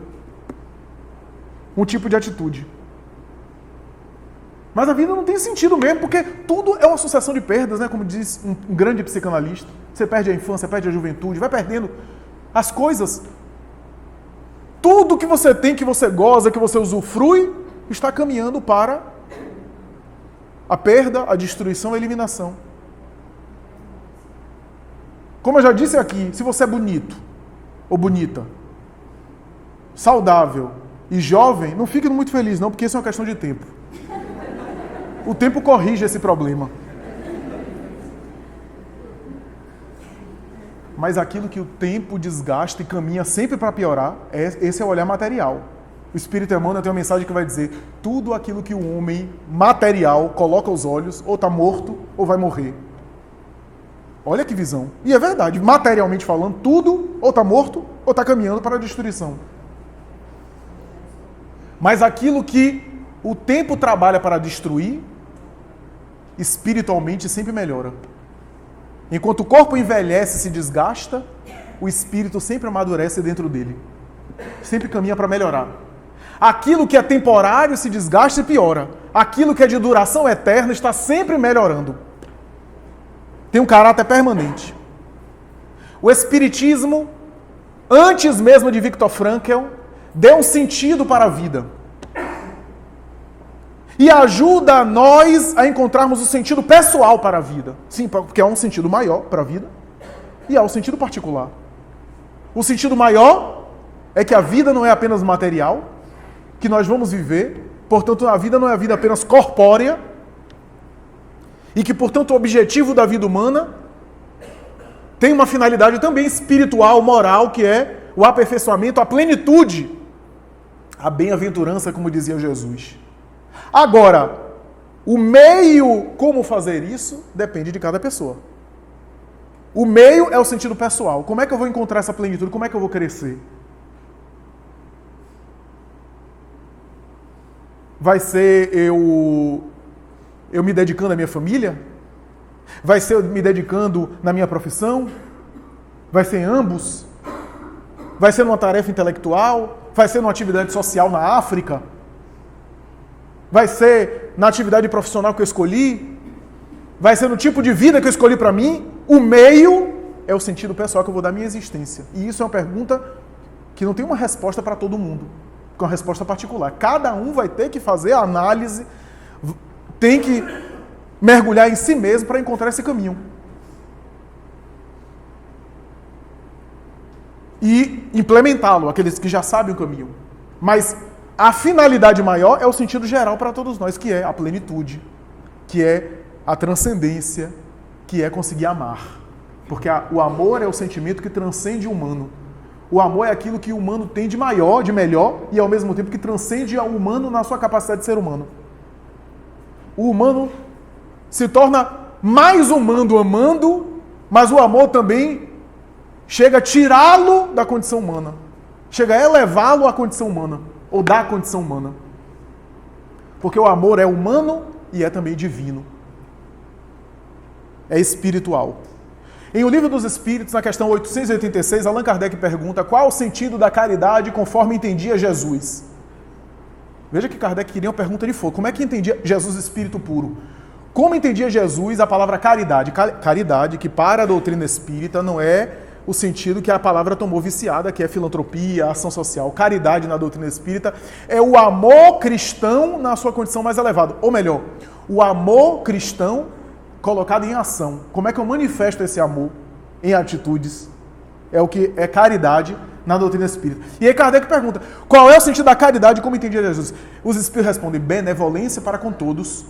Um tipo de atitude. Mas a vida não tem sentido mesmo, porque tudo é uma sucessão de perdas, né? Como diz um grande psicanalista. Você perde a infância, perde a juventude, vai perdendo as coisas. Tudo que você tem, que você goza, que você usufrui, está caminhando para a perda, a destruição, a eliminação. Como eu já disse aqui, se você é bonito ou bonita, saudável e jovem, não fique muito feliz não, porque isso é uma questão de tempo. O tempo corrige esse problema. Mas aquilo que o tempo desgasta e caminha sempre para piorar, esse é o olhar material. O Espírito Emmanuel tem uma mensagem que vai dizer: tudo aquilo que o homem material coloca aos olhos, ou está morto, ou vai morrer. Olha que visão. E é verdade, materialmente falando, tudo ou está morto, ou está caminhando para a destruição. Mas aquilo que o tempo trabalha para destruir, espiritualmente sempre melhora. Enquanto o corpo envelhece e se desgasta, o espírito sempre amadurece dentro dele. Sempre caminha para melhorar. Aquilo que é temporário se desgasta e piora. Aquilo que é de duração eterna está sempre melhorando. Tem um caráter permanente. O Espiritismo, antes mesmo de Viktor Frankl, deu um sentido para a vida. E ajuda a nós a encontrarmos o sentido pessoal para a vida. Sim, porque há um sentido maior para a vida e há um sentido particular. O sentido maior é que a vida não é apenas material, que nós vamos viver, portanto a vida não é a vida apenas corpórea, e que, portanto, o objetivo da vida humana tem uma finalidade também espiritual, moral, que é o aperfeiçoamento, a plenitude, a bem-aventurança, como dizia Jesus. Agora, o meio como fazer isso depende de cada pessoa. O meio é o sentido pessoal. Como é que eu vou encontrar essa plenitude? Como é que eu vou crescer? Vai ser eu me dedicando à minha família? Vai ser eu me dedicando na minha profissão? Vai ser em ambos? Vai ser numa tarefa intelectual? Vai ser numa atividade social na África? Vai ser na atividade profissional que eu escolhi? Vai ser no tipo de vida que eu escolhi para mim? O meio é o sentido pessoal que eu vou dar à minha existência. E isso é uma pergunta que não tem uma resposta para todo mundo, que é uma resposta particular. Cada um vai ter que fazer a análise, tem que mergulhar em si mesmo para encontrar esse caminho. E implementá-lo, aqueles que já sabem o caminho. Mas a finalidade maior é o sentido geral para todos nós, que é a plenitude, que é a transcendência, que é conseguir amar. Porque o amor é o sentimento que transcende o humano. O amor é aquilo que o humano tem de maior, de melhor, e ao mesmo tempo que transcende o humano na sua capacidade de ser humano. O humano se torna mais humano amando, mas o amor também chega a tirá-lo da condição humana, chega a elevá-lo à condição humana, ou da condição humana. Porque o amor é humano e é também divino. É espiritual. Em O Livro dos Espíritos, na questão 886, Allan Kardec pergunta qual o sentido da caridade conforme entendia Jesus. Veja que Kardec queria uma pergunta de fogo. Como é que entendia Jesus Espírito puro? Como entendia Jesus a palavra caridade? Caridade, que para a doutrina espírita não é o sentido que a palavra tomou viciada, que é filantropia, ação social. Caridade na doutrina espírita é o amor cristão na sua condição mais elevada. Ou melhor, o amor cristão colocado em ação. Como é que eu manifesto esse amor em atitudes? É o que é caridade na doutrina espírita. E aí Kardec pergunta, qual é o sentido da caridade como entendia Jesus? Os espíritos respondem, benevolência para com todos,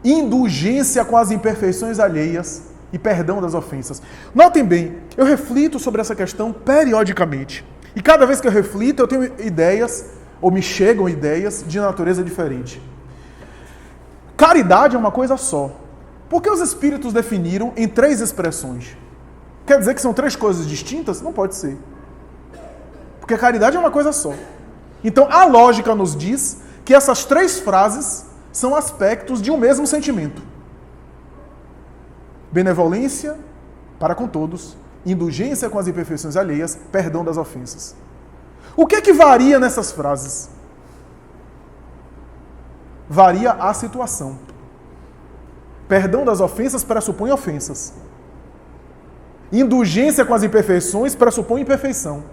indulgência com as imperfeições alheias e perdão das ofensas. Notem bem, eu reflito sobre essa questão periodicamente. E cada vez que eu reflito, eu tenho ideias, ou me chegam ideias de natureza diferente. Caridade é uma coisa só. Por que os espíritos definiram em 3 expressões? Quer dizer que são 3 coisas distintas? Não pode ser. Porque caridade é uma coisa só. Então, a lógica nos diz que essas 3 frases são aspectos de um mesmo sentimento. Benevolência para com todos, indulgência com as imperfeições alheias, perdão das ofensas. O que é que varia nessas frases? Varia a situação. Perdão das ofensas pressupõe ofensas. Indulgência com as imperfeições pressupõe imperfeição.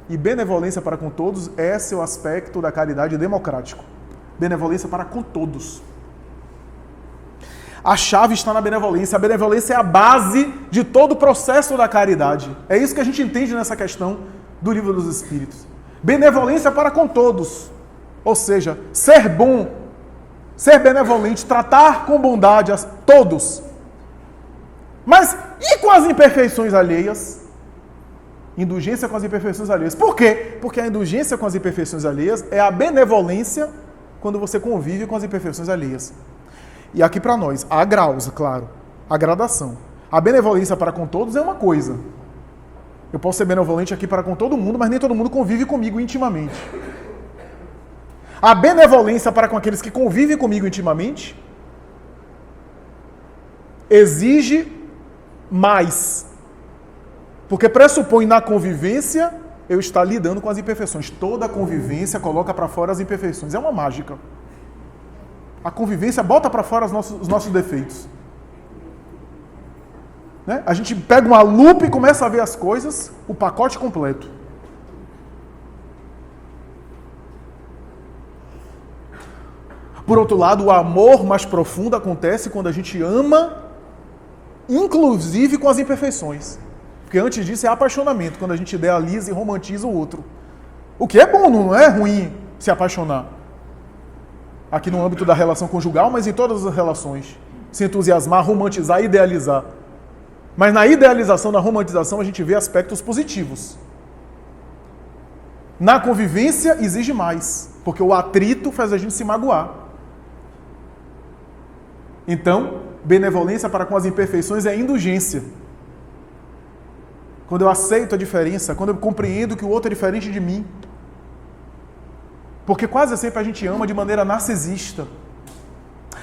E benevolência para com todos, esse é o aspecto da caridade democrático. Benevolência para com todos. A chave está na benevolência. A benevolência é a base de todo o processo da caridade. É isso que a gente entende nessa questão do Livro dos Espíritos. Benevolência para com todos. Ou seja, ser bom, ser benevolente, tratar com bondade a todos. Mas e com as imperfeições alheias? Indulgência com as imperfeições alheias. Por quê? Porque a indulgência com as imperfeições alheias é a benevolência quando você convive com as imperfeições alheias. E aqui para nós, há graus, claro, a gradação. A benevolência para com todos é uma coisa. Eu posso ser benevolente aqui para com todo mundo, mas nem todo mundo convive comigo intimamente. A benevolência para com aqueles que convivem comigo intimamente exige mais. Porque pressupõe na convivência eu estar lidando com as imperfeições. Toda convivência coloca para fora as imperfeições. É uma mágica. A convivência bota para fora os nossos defeitos. Né? A gente pega uma lupa e começa a ver as coisas, o pacote completo. Por outro lado, o amor mais profundo acontece quando a gente ama, inclusive com as imperfeições. Porque antes disso é apaixonamento, quando a gente idealiza e romantiza o outro. O que é bom, não é ruim se apaixonar. Aqui no âmbito da relação conjugal, mas em todas as relações. Se entusiasmar, romantizar, idealizar. Mas na idealização, na romantização, a gente vê aspectos positivos. Na convivência, exige mais, porque o atrito faz a gente se magoar. Então, benevolência para com as imperfeições é indulgência. Quando eu aceito a diferença, quando eu compreendo que o outro é diferente de mim. Porque quase sempre a gente ama de maneira narcisista.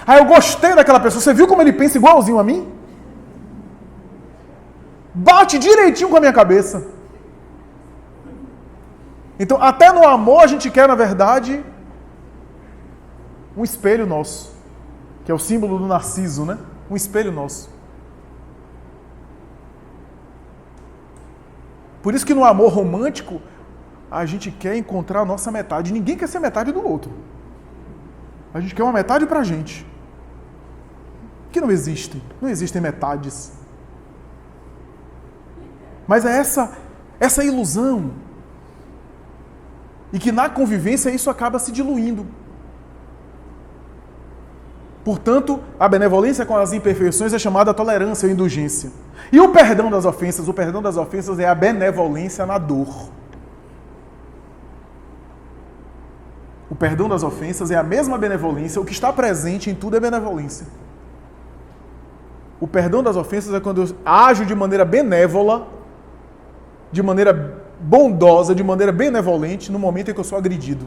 Ah, eu gostei daquela pessoa. Você viu como ele pensa igualzinho a mim? Bate direitinho com a minha cabeça. Então, até no amor a gente quer, na verdade, um espelho nosso. Que é o símbolo do narciso, né? Um espelho nosso. Por isso que no amor romântico, a gente quer encontrar a nossa metade. Ninguém quer ser metade do outro. A gente quer uma metade pra gente. Que não existe. Não existem metades. Mas é essa ilusão. E que na convivência isso acaba se diluindo. Portanto, a benevolência com as imperfeições é chamada tolerância ou indulgência. E o perdão das ofensas? O perdão das ofensas é a benevolência na dor. O perdão das ofensas é a mesma benevolência, o que está presente em tudo é benevolência. O perdão das ofensas é quando eu ajo de maneira benévola de maneira bondosa, de maneira benevolente, no momento em que eu sou agredido.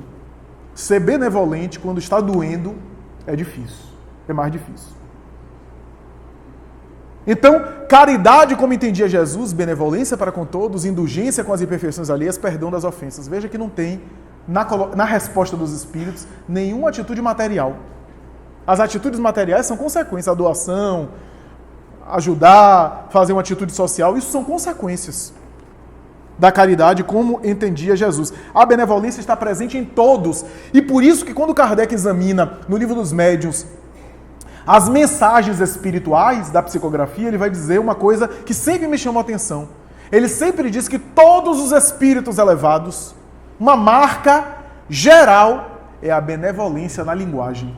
Ser benevolente quando está doendo é difícil, é mais difícil. Então, caridade, como entendia Jesus, benevolência para com todos, indulgência com as imperfeições alheias, perdão das ofensas. Veja que não tem, na resposta dos Espíritos, nenhuma atitude material. As atitudes materiais são consequências, a doação, ajudar, fazer uma atitude social, isso são consequências da caridade, como entendia Jesus. A benevolência está presente em todos, e por isso que quando Kardec examina no Livro dos Médiuns as mensagens espirituais da psicografia, ele vai dizer uma coisa que sempre me chamou a atenção. Ele sempre diz que todos os espíritos elevados, uma marca geral é a benevolência na linguagem.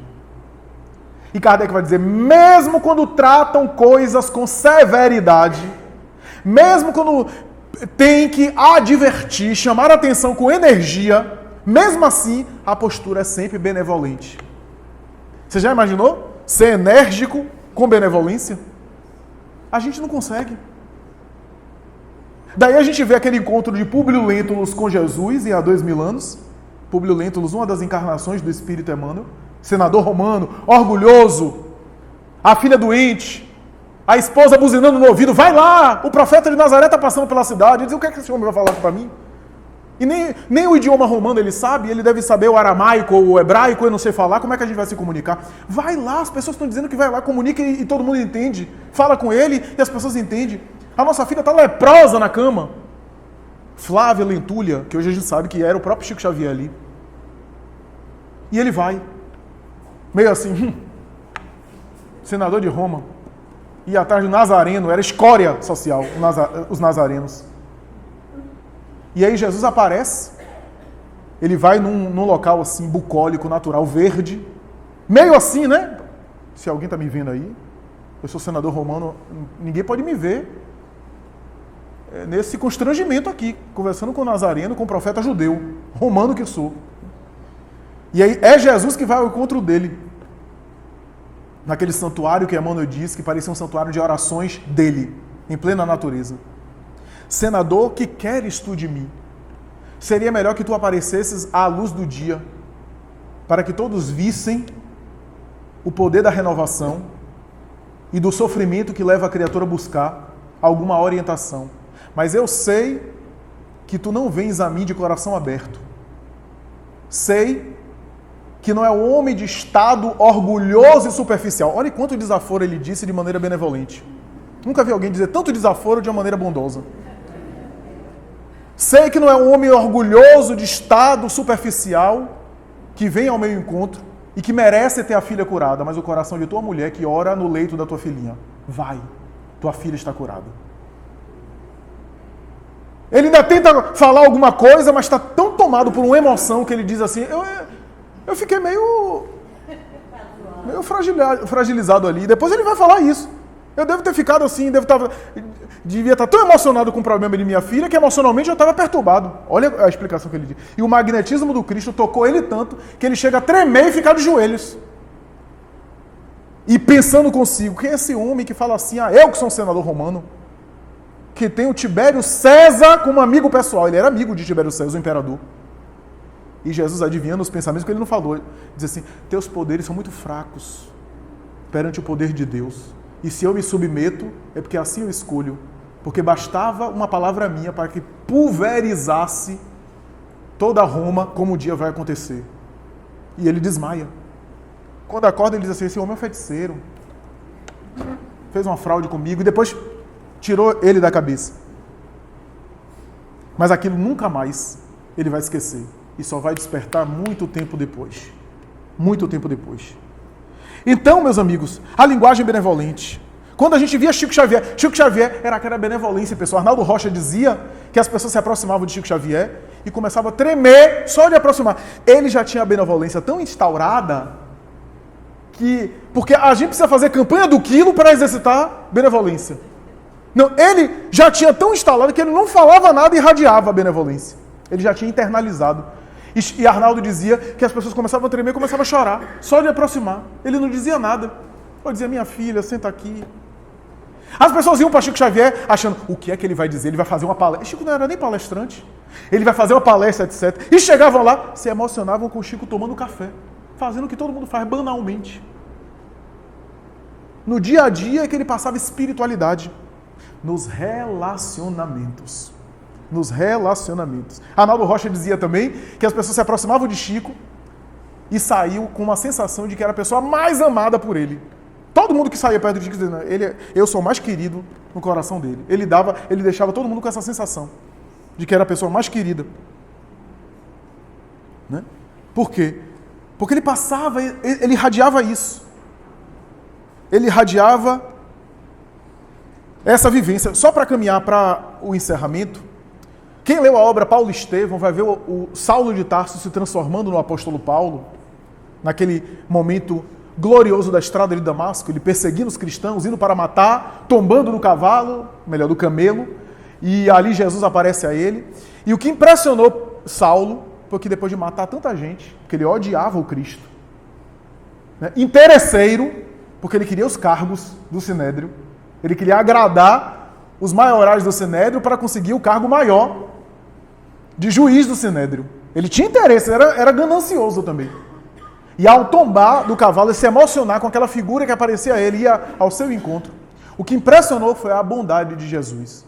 E Kardec vai dizer, mesmo quando tratam coisas com severidade, mesmo quando tem que advertir, chamar a atenção com energia, mesmo assim, a postura é sempre benevolente. Você já imaginou ser enérgico com benevolência? A gente não consegue. Daí a gente vê aquele encontro de Públio Lentulus com Jesus há 2000 anos. Públio Lentulus, uma das encarnações do Espírito Emmanuel, senador romano, orgulhoso, a filha doente, a esposa buzinando no ouvido, vai lá, o profeta de Nazaré está passando pela cidade. Ele diz, o que é que esse homem vai falar para mim? E nem o idioma romano ele sabe, ele deve saber o aramaico ou o hebraico, eu não sei falar, como é que a gente vai se comunicar? Vai lá, as pessoas estão dizendo que vai lá, comunica e todo mundo entende. Fala com ele e as pessoas entendem. A nossa filha está leprosa na cama. Flávia Lentulha, que hoje a gente sabe que era o próprio Chico Xavier ali. E ele vai, meio assim, senador de Roma, e atrás do Nazareno, era escória social, os nazarenos. E aí Jesus aparece, ele vai num local assim, bucólico, natural, verde, meio assim, né? Se alguém está me vendo aí, eu sou senador romano, ninguém pode me ver nesse constrangimento aqui, conversando com o Nazareno, com o profeta judeu, romano que sou. E aí é Jesus que vai ao encontro dele, naquele santuário que Emmanuel diz que parecia um santuário de orações dele, em plena natureza. Senador, que queres tu de mim? Seria melhor que tu aparecesses à luz do dia, para que todos vissem o poder da renovação e do sofrimento que leva a criatura a buscar alguma orientação. Mas eu sei que tu não vens a mim de coração aberto. Sei que não é um homem de estado orgulhoso e superficial. Olha quanto desaforo ele disse de maneira benevolente. Nunca vi alguém dizer tanto desaforo de uma maneira bondosa. Sei que não é um homem orgulhoso de estado superficial que vem ao meu encontro e que merece ter a filha curada, mas o coração de tua mulher que ora no leito da tua filhinha. Vai, tua filha está curada. Ele ainda tenta falar alguma coisa, mas está tão tomado por uma emoção que ele diz assim, eu fiquei meio fragilizado ali. Depois ele vai falar isso. Eu devo ter ficado assim, devia estar tão emocionado com o problema de minha filha que emocionalmente eu estava perturbado. Olha a explicação que ele diz. E o magnetismo do Cristo tocou ele tanto que ele chega a tremer e ficar de joelhos. E pensando consigo, quem é esse homem que fala assim, eu que sou um senador romano, que tem o Tibério César como amigo pessoal. Ele era amigo de Tibério César, o imperador. E Jesus, adivinhando os pensamentos, que ele não falou, diz assim, teus poderes são muito fracos perante o poder de Deus. E se eu me submeto, é porque assim eu escolho. Porque bastava uma palavra minha para que pulverizasse toda Roma, como o dia vai acontecer. E ele desmaia. Quando acorda, ele diz assim, esse homem é um feiticeiro. Fez uma fraude comigo e depois tirou ele da cabeça. Mas aquilo nunca mais ele vai esquecer. E só vai despertar muito tempo depois. Muito tempo depois. Então, meus amigos, a linguagem benevolente. Quando a gente via Chico Xavier era aquela benevolência, pessoal. Arnaldo Rocha dizia que as pessoas se aproximavam de Chico Xavier e começavam a tremer só de aproximar. Ele já tinha a benevolência tão instaurada que... Porque a gente precisa fazer campanha do quilo para exercitar benevolência. Não, ele já tinha tão instalado que ele não falava nada e irradiava a benevolência. Ele já tinha internalizado. E Arnaldo dizia que as pessoas começavam a tremer e começavam a chorar, só de aproximar. Ele não dizia nada. Ele dizia, minha filha, senta aqui. As pessoas iam para Chico Xavier achando, o que é que ele vai dizer? Ele vai fazer uma palestra. Chico não era nem palestrante. Ele vai fazer uma palestra, etc. E chegavam lá, se emocionavam com o Chico tomando café, fazendo o que todo mundo faz banalmente. No dia a dia é que ele passava espiritualidade. Nos relacionamentos. Nos relacionamentos. Arnaldo Rocha dizia também que as pessoas se aproximavam de Chico e saíam com uma sensação de que era a pessoa mais amada por ele. Todo mundo que saía perto de Chico dizia, eu sou o mais querido no coração dele. Ele deixava todo mundo com essa sensação de que era a pessoa mais querida. Né? Por quê? Porque ele passava, ele irradiava isso. Ele irradiava essa vivência. Só para caminhar para o encerramento, quem leu a obra Paulo Estevão vai ver o Saulo de Tarso se transformando no apóstolo Paulo, naquele momento glorioso da estrada de Damasco, ele perseguindo os cristãos, indo para matar, tombando no cavalo, melhor, do camelo, e ali Jesus aparece a ele. E o que impressionou Saulo foi que depois de matar tanta gente, porque ele odiava o Cristo, né, interesseiro, porque ele queria os cargos do Sinédrio, ele queria agradar os maiorais do Sinédrio para conseguir o cargo maior de juiz do Sinédrio. Ele tinha interesse, era ganancioso também. E ao tombar do cavalo e se emocionar com aquela figura que aparecia a ele, ia ao seu encontro. O que impressionou foi a bondade de Jesus.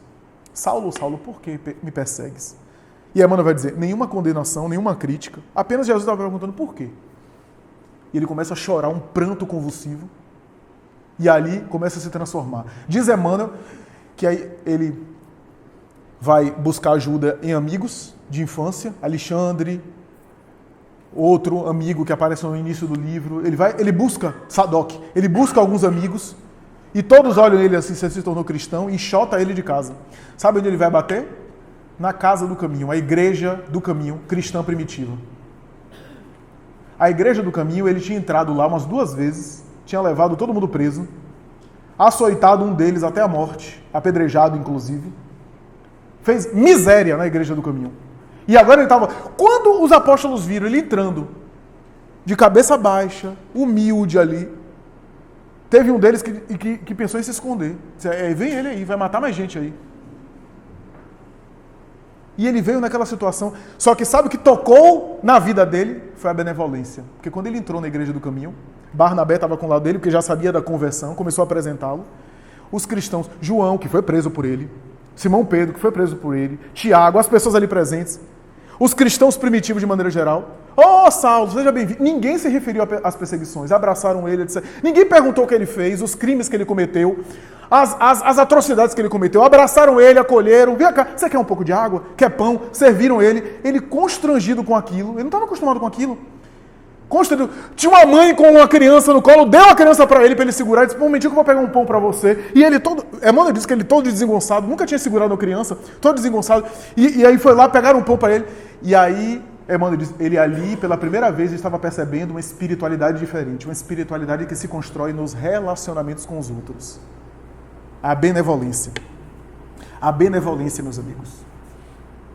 Saulo, Saulo, por que me persegues? E Emmanuel vai dizer, nenhuma condenação, nenhuma crítica. Apenas Jesus estava perguntando por quê. E ele começa a chorar, um pranto convulsivo. E ali começa a se transformar. Diz Emmanuel que aí ele vai buscar ajuda em amigos de infância, Alexandre, outro amigo que aparece no início do livro, ele busca Sadoc, ele busca alguns amigos, e todos olham ele assim, se tornou cristão, e enxota ele de casa. Sabe onde ele vai bater? Na casa do caminho, a igreja do caminho cristã primitiva. A igreja do caminho, ele tinha entrado lá umas 2 vezes, tinha levado todo mundo preso, açoitado um deles até a morte, apedrejado inclusive, fez miséria na igreja do caminho. E agora ele estava... Quando os apóstolos viram ele entrando, de cabeça baixa, humilde ali, teve um deles que pensou em se esconder. Disse, vem ele aí, vai matar mais gente aí. E ele veio naquela situação. Só que sabe o que tocou na vida dele? Foi a benevolência. Porque quando ele entrou na igreja do caminho, Barnabé estava com o lado dele, porque já sabia da conversão, começou a apresentá-lo. Os cristãos, João, que foi preso por ele, Simão Pedro, que foi preso por ele, Tiago, as pessoas ali presentes, os cristãos primitivos de maneira geral. Saulo, seja bem-vindo. Ninguém se referiu às perseguições, abraçaram ele, etc. Ninguém perguntou o que ele fez, os crimes que ele cometeu, as atrocidades que ele cometeu. Abraçaram ele, acolheram. Vem cá, você quer um pouco de água? Quer pão? Serviram ele. Ele constrangido com aquilo. Ele não estava acostumado com aquilo. Constrangido. Tinha uma mãe com uma criança no colo, deu a criança para ele segurar. Disse, um momentinho que eu vou pegar um pão para você. E ele todo... Emmanuel disse que ele todo desengonçado, nunca tinha segurado uma criança, todo desengonçado. E aí foi lá, pegaram um pão para ele. E aí, Emmanuel diz, ele ali, pela primeira vez, estava percebendo uma espiritualidade diferente, uma espiritualidade que se constrói nos relacionamentos com os outros. A benevolência. A benevolência, meus amigos.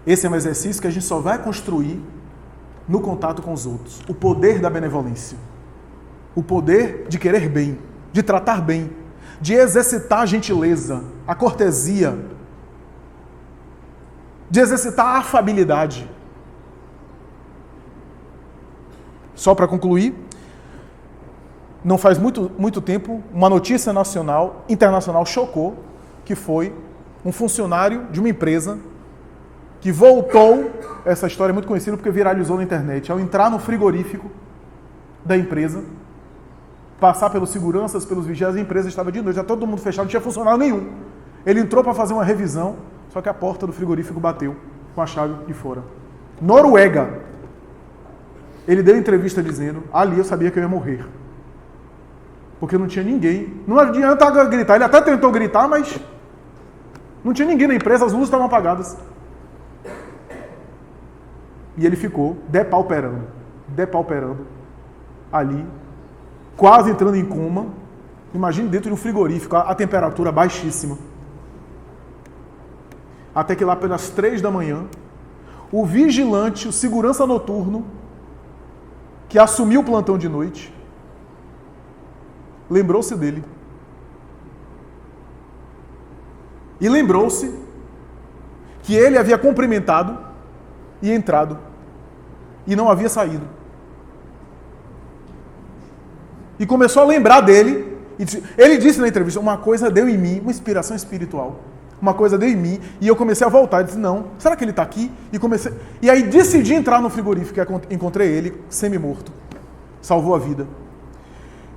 Esse é um exercício que a gente só vai construir no contato com os outros. O poder da benevolência. O poder de querer bem, de tratar bem, de exercitar a gentileza, a cortesia, de exercitar a afabilidade. Só para concluir, não faz muito tempo, uma notícia internacional chocou, que foi um funcionário de uma empresa que voltou, essa história é muito conhecida porque viralizou na internet, ao entrar no frigorífico da empresa, passar pelos seguranças, pelos vigias, a empresa estava de noite, já todo mundo fechado, não tinha funcionário nenhum. Ele entrou para fazer uma revisão, só que a porta do frigorífico bateu com a chave de fora. Noruega. Ele deu entrevista dizendo, ali eu sabia que eu ia morrer. Porque não tinha ninguém. Não adianta gritar. Ele até tentou gritar, mas não tinha ninguém na empresa, as luzes estavam apagadas. E ele ficou depauperando ali, quase entrando em coma. Imagine dentro de um frigorífico, a temperatura baixíssima. Até que lá pelas 3 da manhã, o vigilante, o segurança noturno, que assumiu o plantão de noite, lembrou-se dele. e lembrou-se que ele havia cumprimentado e entrado e não havia saído. E começou a lembrar dele. Ele disse na entrevista, uma coisa deu em mim, uma inspiração espiritual. Uma coisa deu em mim e eu comecei a voltar. Eu disse, não, será que ele está aqui? E aí decidi entrar no frigorífico e encontrei ele semi-morto. Salvou a vida.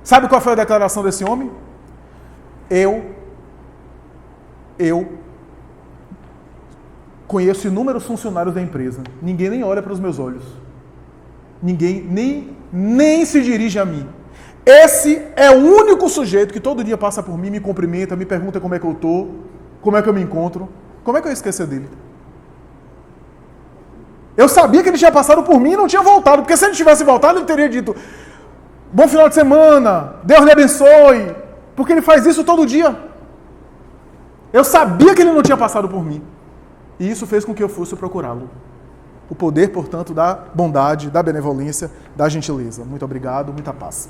Sabe qual foi a declaração desse homem? Eu conheço inúmeros funcionários da empresa. Ninguém nem olha para os meus olhos. Ninguém nem se dirige a mim. Esse é o único sujeito que todo dia passa por mim, me cumprimenta, me pergunta como é que eu estou, como é que eu me encontro. Como é que eu ia esquecer dele? Eu sabia que ele tinha passado por mim e não tinha voltado, porque se ele tivesse voltado, ele teria dito, bom final de semana, Deus lhe abençoe, porque ele faz isso todo dia. Eu sabia que ele não tinha passado por mim. E isso fez com que eu fosse procurá-lo. O poder, portanto, da bondade, da benevolência, da gentileza. Muito obrigado, muita paz.